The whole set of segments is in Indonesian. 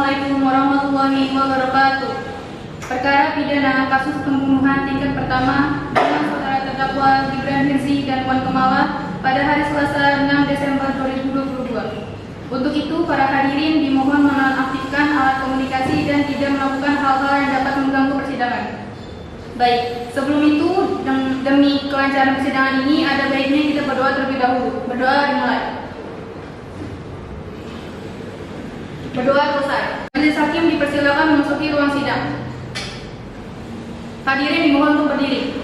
Assalamualaikum warahmatullahi wabarakatuh. Perkara pidana kasus pembunuhan tingkat pertama dengan saudara terdakwa Gibran Hirzi dan Wan Kemala pada hari Selasa 6 Desember 2022. Untuk itu, para hadirin dimohon menonaktifkan alat komunikasi dan tidak melakukan hal-hal yang dapat mengganggu persidangan. Baik, sebelum itu, demi kelancaran persidangan ini, ada baiknya kita berdoa terlebih dahulu. Berdoa dimulai. Berdoa selesai. Majelis hakim dipersilakan memasuki ruang sidang. Hadirin dimohon untuk berdiri.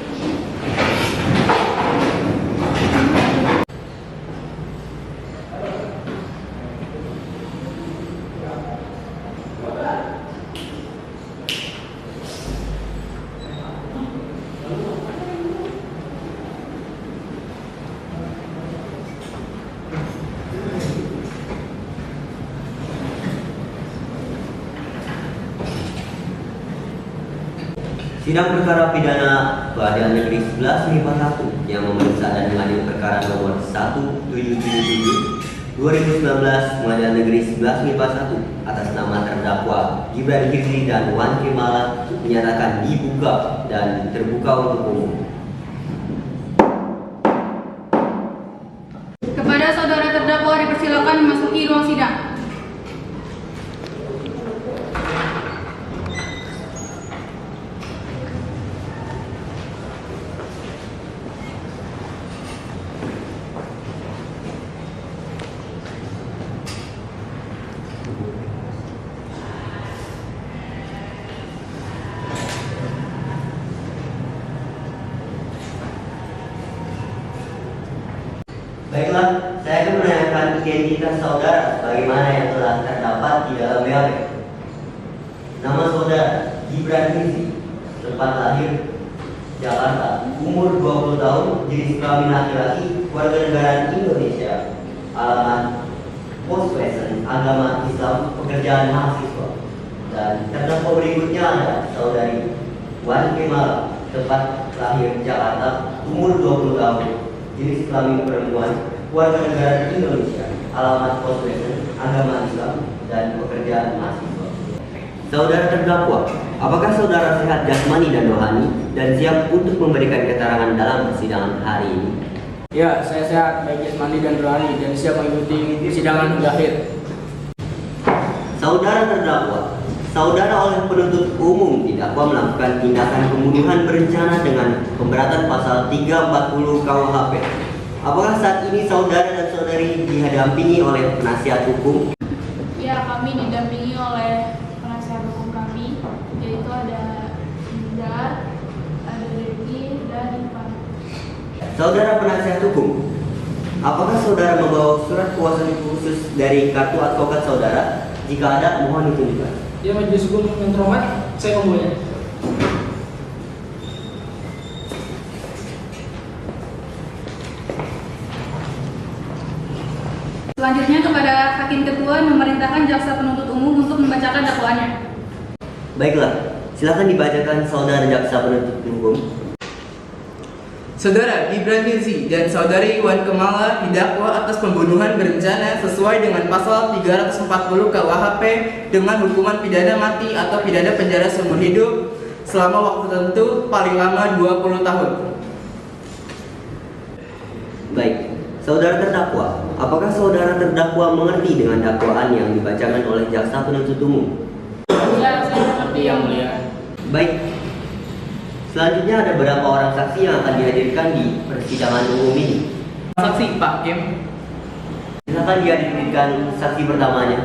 Sidang perkara pidana Pengadilan Negeri 11 MIPA 1 yang memeriksa dan mengadili perkara nomor 1777 2019 Pengadilan Negeri 11 MIPA 1 atas nama terdakwa Gibran Hirzi dan Wan Kemala menyatakan dibuka dan terbuka untuk umum. Kepada saudara terdakwa dipersilakan memasuki ruang sidang. Baiklah, saya akan menanyakan identitas saudara bagaimana yang telah terdapat di dalam BAP. Nama saudara Gibran Hirzi, tempat lahir Jakarta, umur 20 tahun, jenis kelamin laki-laki, warga negara Indonesia, alamat pos present, agama Islam, pekerjaan mahasiswa. Dan terdakwa berikutnya ada saudari Wan Kemala, tempat lahir Jakarta, umur 20 tahun, jenis kelamin perempuan, warga negara Indonesia, alamat pos present, agama Islam, dan pekerjaan mahasiswa. Saudara terdakwa, apakah saudara sehat jasmani dan rohani dan siap untuk memberikan keterangan dalam persidangan hari ini? Ya, saya sehat baik jasmani dan rohani dan siap mengikuti persidangan hingga akhir. Saudara terdakwa, saudara oleh penuntut umum didakwa melakukan tindakan pembunuhan berencana dengan pemberatan pasal 340 KUHP. Apakah saat ini saudara dan saudari didampingi oleh penasihat hukum? Ya, kami didampingi oleh penasihat hukum kami, yaitu ada Indra, ada Dewi, dan Ivan. Saudara penasihat hukum, apakah saudara membawa surat kuasa khusus dari kartu advokat saudara? Jika ada, mohon ditunjukkan. Ya, majelis hukum yang terhormat, saya membawanya. Selanjutnya kepada Hakim Ketua memerintahkan jaksa penuntut umum untuk membacakan dakwaannya. Baiklah, silakan dibacakan saudara jaksa penuntut umum. Saudara Gibran Hirzi dan saudari Wan Kemala didakwa atas pembunuhan berencana sesuai dengan pasal 340 KUHP dengan hukuman pidana mati atau pidana penjara seumur hidup selama waktu tertentu paling lama 20 tahun. Baik, saudara terdakwa, apakah saudara terdakwa mengerti dengan dakwaan yang dibacakan oleh jaksa penuntut umum? Ya, saya mengerti yang mulia. Baik, selanjutnya ada berapa orang saksi yang akan dihadirkan di persidangan umum ini? Saksi Pak Kim. Silakan dihadirkan saksi pertamanya.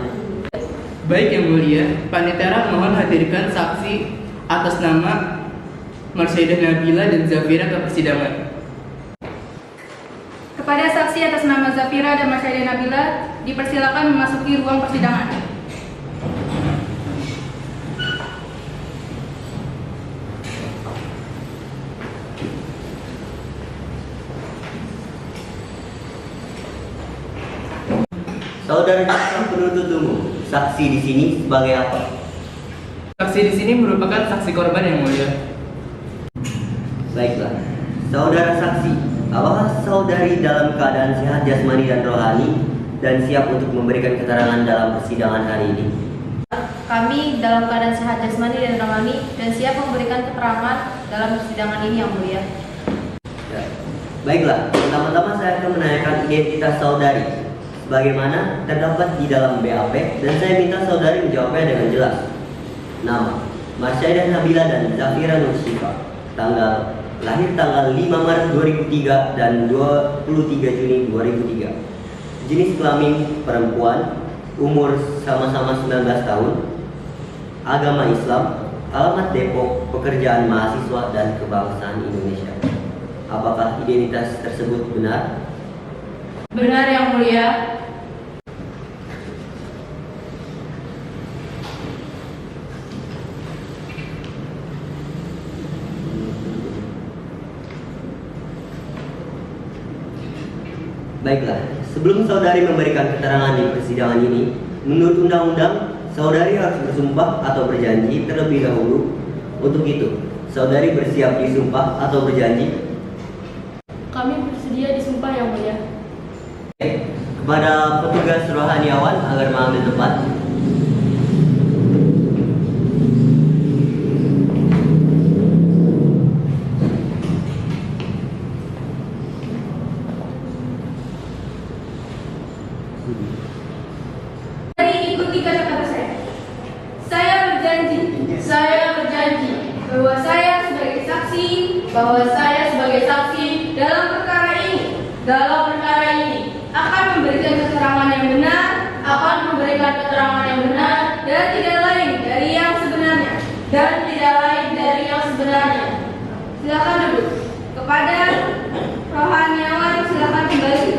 Baik yang mulia, Panitera mohon hadirkan saksi atas nama Marsaidah Nabila dan Zafira ke persidangan. Kepada saksi atas nama Zafira dan Marsaidah Nabila dipersilakan memasuki ruang persidangan. Saudara jaksa penuntut umum, saksi di sini sebagai apa? Saksi di sini merupakan saksi korban yang mulia. Baiklah, saudara saksi, apakah saudari dalam keadaan sehat jasmani dan rohani dan siap untuk memberikan keterangan dalam persidangan hari ini? kami dalam keadaan sehat jasmani dan rohani dan siap memberikan keterangan dalam persidangan ini yang mulia. Ya. Baiklah, pertama-tama saya akan menanyakan identitas saudari sebagaimana terdapat di dalam BAP dan saya minta saudari menjawabnya dengan jelas. Nama, Marsyaida Nabila dan Zafira Nur Syifa. Lahir tanggal 5 Maret 2003 dan 23 Juni 2003. Jenis kelamin perempuan, umur sama-sama 19 tahun. Agama Islam, alamat Depok, pekerjaan mahasiswa dan kebangsaan Indonesia. Apakah identitas tersebut benar? Benar yang mulia. Baiklah, sebelum saudari memberikan keterangan di persidangan ini, menurut undang-undang, saudari harus bersumpah atau berjanji terlebih dahulu. Untuk itu, saudari bersiap disumpah atau berjanji? Kami bersedia disumpah yang mulia. Baik, kepada petugas rohaniawan agar mengambil tempat. Mari ikuti kata-kata saya. Saya berjanji bahwa saya sebagai saksi dalam perkara ini akan memberikan keterangan yang benar, dan tidak lain dari yang sebenarnya. Silakan duduk. Kepada rohaniawan silakan kembali.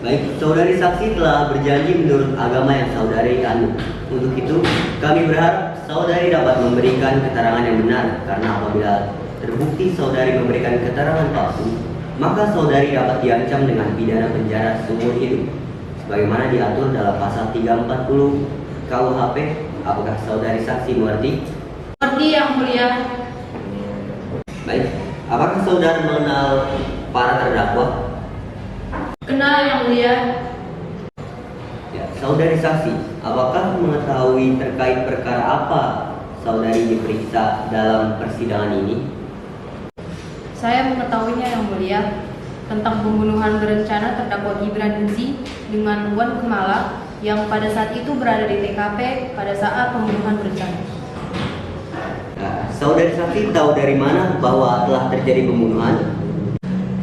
Baik, saudari saksi telah berjanji menurut agama yang saudari anut. Untuk itu, kami berharap saudari dapat memberikan keterangan yang benar, karena apabila terbukti saudari memberikan keterangan palsu, maka saudari dapat diancam dengan pidana penjara seumur hidup, sebagaimana diatur dalam pasal 340 KUHP. Apakah saudari saksi mengerti? Mengerti yang mulia. Baik, apakah saudara mengenal para terdakwa? Kenal yang mulia. Ya, saudari saksi, apakah mengetahui terkait perkara apa saudari diperiksa dalam persidangan ini? Saya mengetahuinya yang mulia tentang pembunuhan berencana terdakwa Gibran Hirzi dengan Wan Kemala yang pada saat itu berada di TKP pada saat pembunuhan berencana. Nah, saudari saksi tahu dari mana bahwa telah terjadi pembunuhan?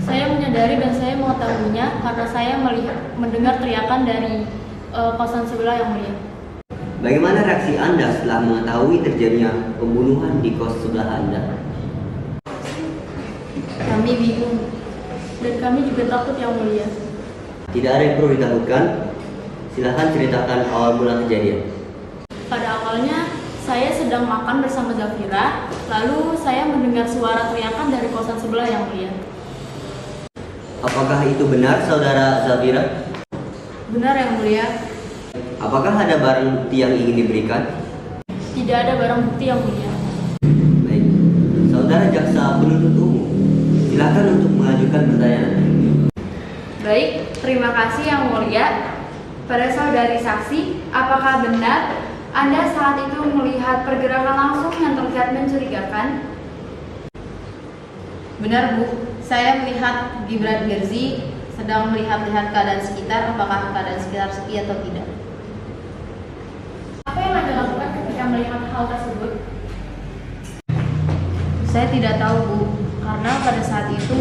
Saya menyadari dan saya mengetahuinya karena saya mendengar teriakan dari kosan sebelah yang mulia. Bagaimana reaksi Anda setelah mengetahui terjadinya pembunuhan di kos sebelah Anda? Kami bingung dan kami juga takut yang mulia. Tidak ada yang perlu ditakutkan. Silahkan ceritakan awal mula kejadian. Pada awalnya saya sedang makan bersama Zafira, lalu saya mendengar suara teriakan dari kosan sebelah yang mulia. Apakah itu benar, saudara Zafira? Benar yang mulia. Apakah ada barang bukti yang ingin diberikan? Tidak ada barang bukti yang mulia. Baik, saudara jaksa penuntut umum, silakan untuk mengajukan pertanyaan. Baik, terima kasih yang mulia. Pada saudari saksi, apakah benar Anda saat itu melihat pergerakan langsung yang terlihat mencurigakan? Benar Bu, saya melihat Gibran Hirzi sedang melihat-lihat keadaan sekitar, apakah keadaan sekitar sepi atau tidak. Apa yang Anda lakukan ketika melihat hal tersebut? Saya tidak tahu Bu, karena pada saat itu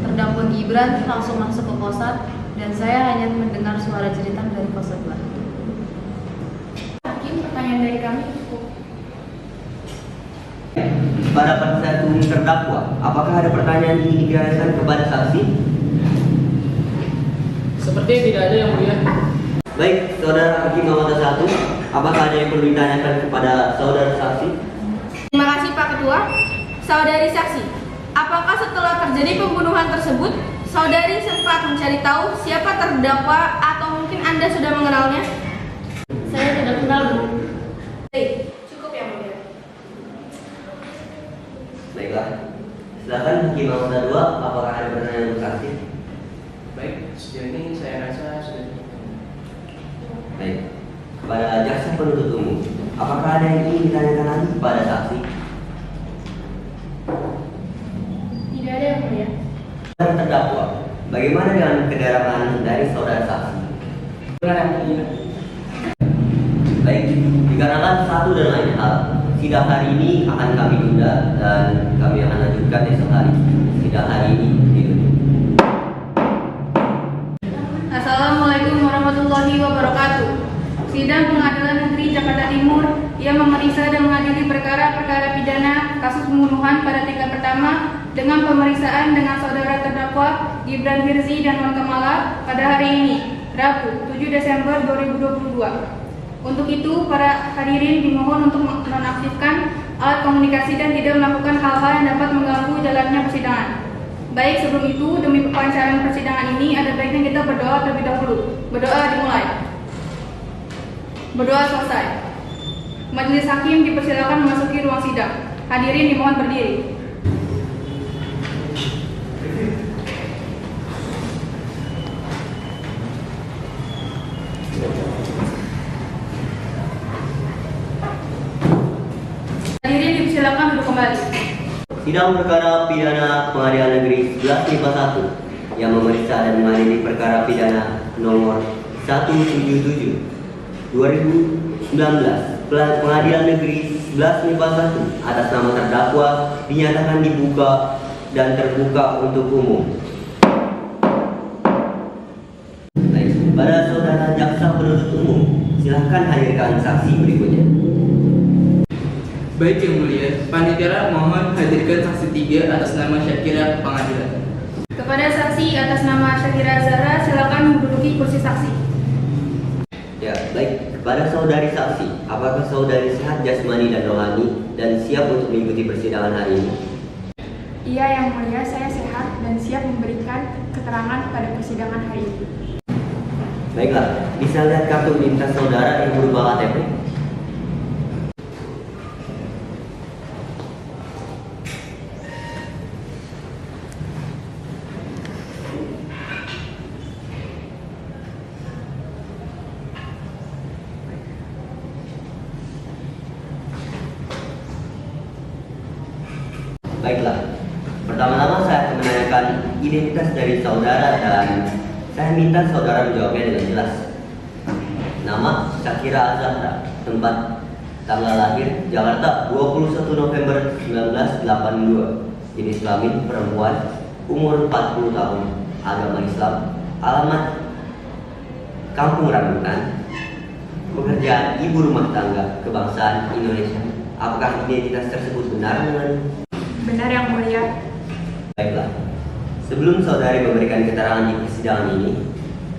terdakwa Gibran langsung masuk ke kosan dan saya hanya mendengar suara jeritan dari kos sebelah. Hakim, pertanyaan dari kami cukup. Pada penasihat umum terdakwa, apakah ada pertanyaan yang ingin ditanyakan kepada saksi? Sepertinya tidak ada yang mulia. Baik, saudara Hakim Mawata 1, apakah ada yang perlu ditanyakan kepada saudara saksi? Terima kasih Pak Ketua. Saudari saksi, apakah setelah terjadi pembunuhan tersebut, saudari sempat mencari tahu siapa terdakwa atau mungkin Anda sudah mengenalnya? Saya tidak kenal Bu. Baik, cukup yang mulia. Baiklah, silakan Hakim Mawata 2, apakah ada pertanyaan untuk saksi? Baik, sejauh ini saya rasa sudah. jaksa penuntut umum, apakah ada yang ingin ditanyakan lagi kepada saksi? Tidak ada yang mulia. Saudara terdakwa, bagaimana dengan kendaraan dari saudara saksi? Benar yang mulia. Baik, dikarenakan satu dan lain hal, sidang hari ini akan kami tunda dan kami akan lanjutkan esok hari. Sidang hari ini ditutup. Assalamualaikum warahmatullahi wabarakatuh. Sidang Pengadilan Negeri Jakarta Timur yang memeriksa dan mengadili perkara-perkara pidana kasus pembunuhan pada tingkat pertama dengan pemeriksaan dengan saudara terdakwa Gibran Hirzi dan Wan Kamala pada hari ini, Rabu 7 Desember 2022. Untuk itu, para hadirin dimohon untuk menonaktifkan alat komunikasi dan tidak melakukan hal-hal yang dapat mengganggu jalannya persidangan. Baik, sebelum itu, demi kelancaran persidangan ini, ada baiknya kita berdoa terlebih dahulu. Berdoa dimulai. Berdoa selesai. Majelis hakim dipersilakan memasuki ruang sidang. Hadirin dimohon berdiri. Hadirin dipersilakan duduk kembali. Sidang perkara pidana Pengadilan Negeri 11 IPA 1 yang memeriksa dan mengadili perkara pidana nomor 177 2019 Pengadilan Negeri 11 IPA 1 atas nama terdakwa dinyatakan dibuka dan terbuka untuk umum. Baik, pada saudara jaksa penuntut umum, silahkan hadirkan saksi berikutnya. Baik yang mulia, panitia mohon hadirkan saksi 3 atas nama Syakira ke pengadilan. Kepada saksi atas nama Syakira Zahra, silakan menduduki kursi saksi. Ya, baik. Kepada saudari saksi, apakah saudari sehat jasmani dan rohani dan siap untuk mengikuti persidangan hari ini? Iya yang mulia, saya sehat dan siap memberikan keterangan pada persidangan hari ini. Baiklah, bisa lihat kartu identitas saudara yang berupa KTP? Baiklah, pertama-tama saya akan menanyakan identitas dari saudara dan saya minta saudara menjawabnya dengan jelas. Nama Syakira Zahra, tempat tanggal lahir Jakarta 21 November 1982, jenis kelamin perempuan, umur 40 tahun, agama Islam, alamat Kampung Rambutan, pekerjaan ibu rumah tangga, kebangsaan Indonesia. Apakah identitas tersebut benar dengan? Benar yang mulia. Baiklah, sebelum saudari memberikan keterangan di persidangan ini,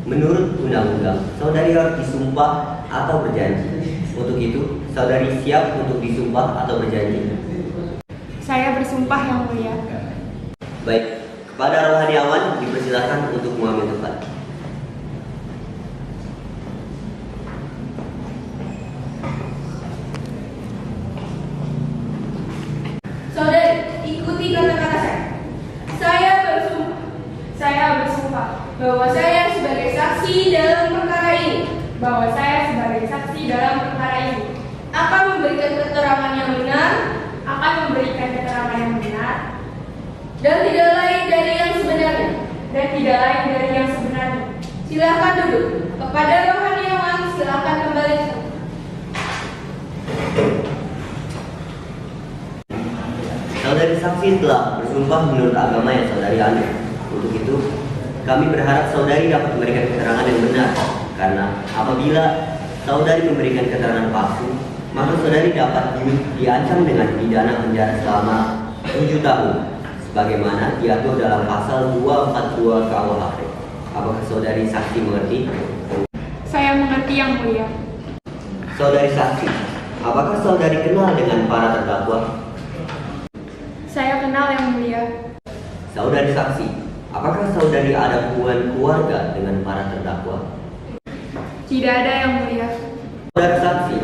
menurut undang-undang, saudari harus disumpah atau berjanji. Untuk itu, saudari siap untuk disumpah atau berjanji? Saya bersumpah yang mulia. Baik, kepada rohaniawan dipersilakan untuk mengambil tempat. Saudari, ikuti kata-kata saya. Saya bersumpah bahwa saya sebagai saksi dalam perkara ini akan memberikan keterangan yang benar dan tidak lain dari yang sebenarnya. Silakan duduk. Kepada rohaniawan, silakan kembali. Saudari saksi telah bersumpah menurut agama yang saudari anut. Untuk itu, kami berharap saudari dapat memberikan keterangan yang benar. Karena apabila saudari memberikan keterangan palsu, maka saudari dapat diancam dengan pidana penjara selama 7 tahun, sebagaimana diatur dalam pasal 242 KUHP. Apakah saudari saksi mengerti? Saya mengerti yang mulia. Saudari saksi, apakah saudari kenal dengan para terdakwa? Saya kenal yang mulia. Saudari saksi, apakah saudari ada hubungan keluarga dengan para terdakwa? Tidak ada yang mulia. Saudara saksi,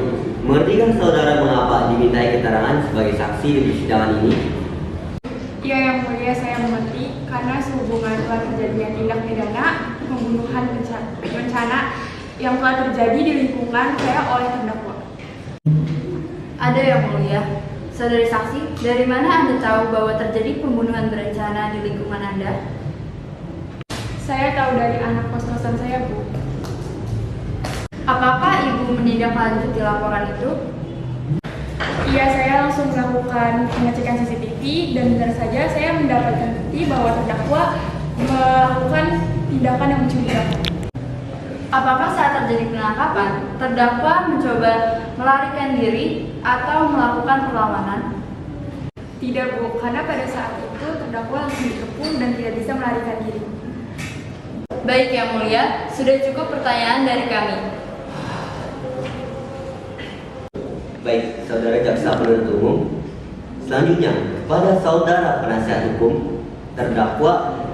mengertikah saudara mengapa dimintai keterangan sebagai saksi di persidangan ini? Iya yang mulia, saya mengerti karena sehubungan telah terjadinya tindak pidana pembunuhan berencana yang telah terjadi di lingkungan saya oleh terdakwa. Ada yang mulia. Saudari saksi, dari mana Anda tahu bahwa terjadi pembunuhan berencana di lingkungan Anda? Saya tahu dari anak kos-kosan saya, Bu. Apakah Ibu menindaklanjuti laporan itu? Iya, saya langsung melakukan pengecekan CCTV dan benar saja saya mendapatkan bukti bahwa terdakwa melakukan tindakan yang mencurigakan. Apakah saat terjadi penangkapan, terdakwa mencoba melarikan diri atau melakukan perlawanan? Tidak, Bu, karena pada saat itu terdakwa langsung dikepung dan tidak bisa melarikan diri. Baik yang mulia, sudah cukup pertanyaan dari kami. Baik, saudara jaksa penuntut umum. Selanjutnya, kepada saudara penasihat hukum, terdakwa,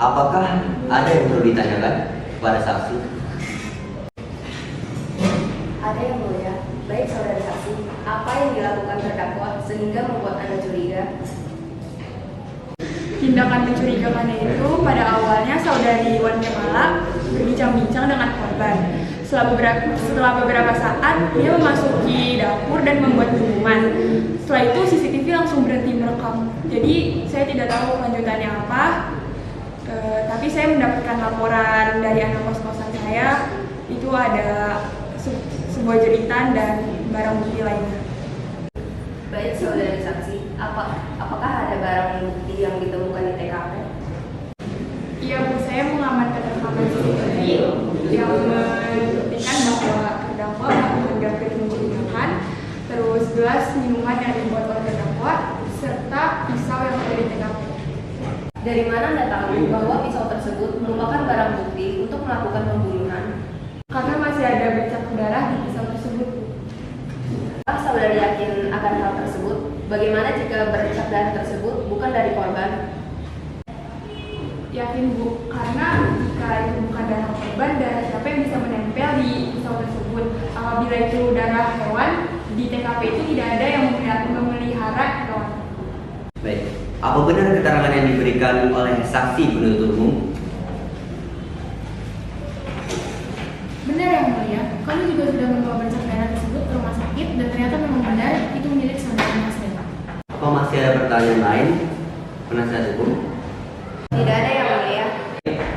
apakah ada yang perlu ditanyakan kepada saksi? Ada yang mulia. Baik saudara saksi, apa yang dilakukan terdakwa sehingga membuat Anda curiga? Tindakan mencurigakannya itu pada awalnya saudari Wan Kemala berbincang-bincang dengan korban. Setelah beberapa saat, dia memasuki dapur dan membuat minuman. Setelah itu CCTV langsung berhenti merekam. Jadi saya tidak tahu lanjutannya apa. Tapi saya mendapatkan laporan dari anak kos-kosan saya, itu ada sebuah jeritan dan barang bukti lainnya. Baik saudara saksi, apakah ada barang bukti yang ditemukan di TKP? Iya, Bu, saya mengamankan rekaman CCTV yang membuktikan bahwa terdakwa melakukan gambir mencurigakan, terus gelas minuman yang dibuat oleh terdakwa, serta pisau yang ada di TKP. Dari mana Anda tahu bahwa pisau tersebut merupakan barang bukti untuk melakukan pembunuhan? Karena masih ada bercak darah di pisau tersebut. Apakah saudara yakin akan hal tersebut? Bagaimana jika bercak darah tersebut bukan dari korban? Yakin, Bu, karena jika itu bukan darah korban, darah siapa yang bisa menempel di pisau tersebut? Apabila itu darah hewan, di TKP itu tidak ada yang memelihara hewan. Baik, apa benar keterangan yang diberikan oleh saksi penuntut umum? Benar yang mulia, kami juga sudah membawa bercak darah tersebut ke rumah sakit dan ternyata memang benar itu milik saudara Mas Dewa. Apa masih ada pertanyaan lain, penasihat hukum? Tidak ada yang mulia.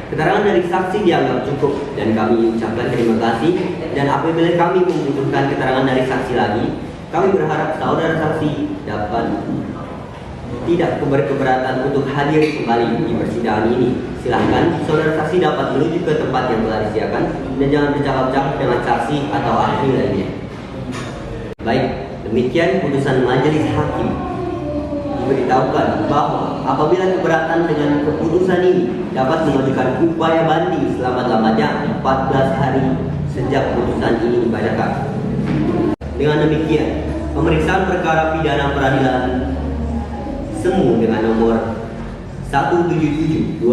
Keterangan dari saksi dianggap cukup dan kami ucapkan terima kasih. Dan apabila kami membutuhkan keterangan dari saksi lagi, kami berharap saudara saksi dapat tidak berkeberatan untuk hadir kembali di persidangan ini. Silahkan saudara saksi dapat menuju ke tempat yang telah disediakan dan jangan bercakap-cakap dengan saksi atau ahli lainnya. Baik, demikian putusan majelis hakim. Diberitahukan bahwa apabila keberatan dengan keputusan ini dapat mengajukan upaya banding selama-lamanya 14 hari sejak putusan ini dibacakan. Dengan demikian, pemeriksaan perkara pidana peradilan semu dengan nomor 177/2019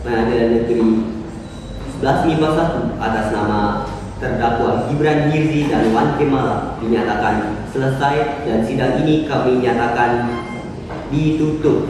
Pengadilan Negeri 1151 atas nama terdakwa Gibran Hirzi dan Wan Kemal dinyatakan selesai dan sidang ini kami nyatakan ditutup.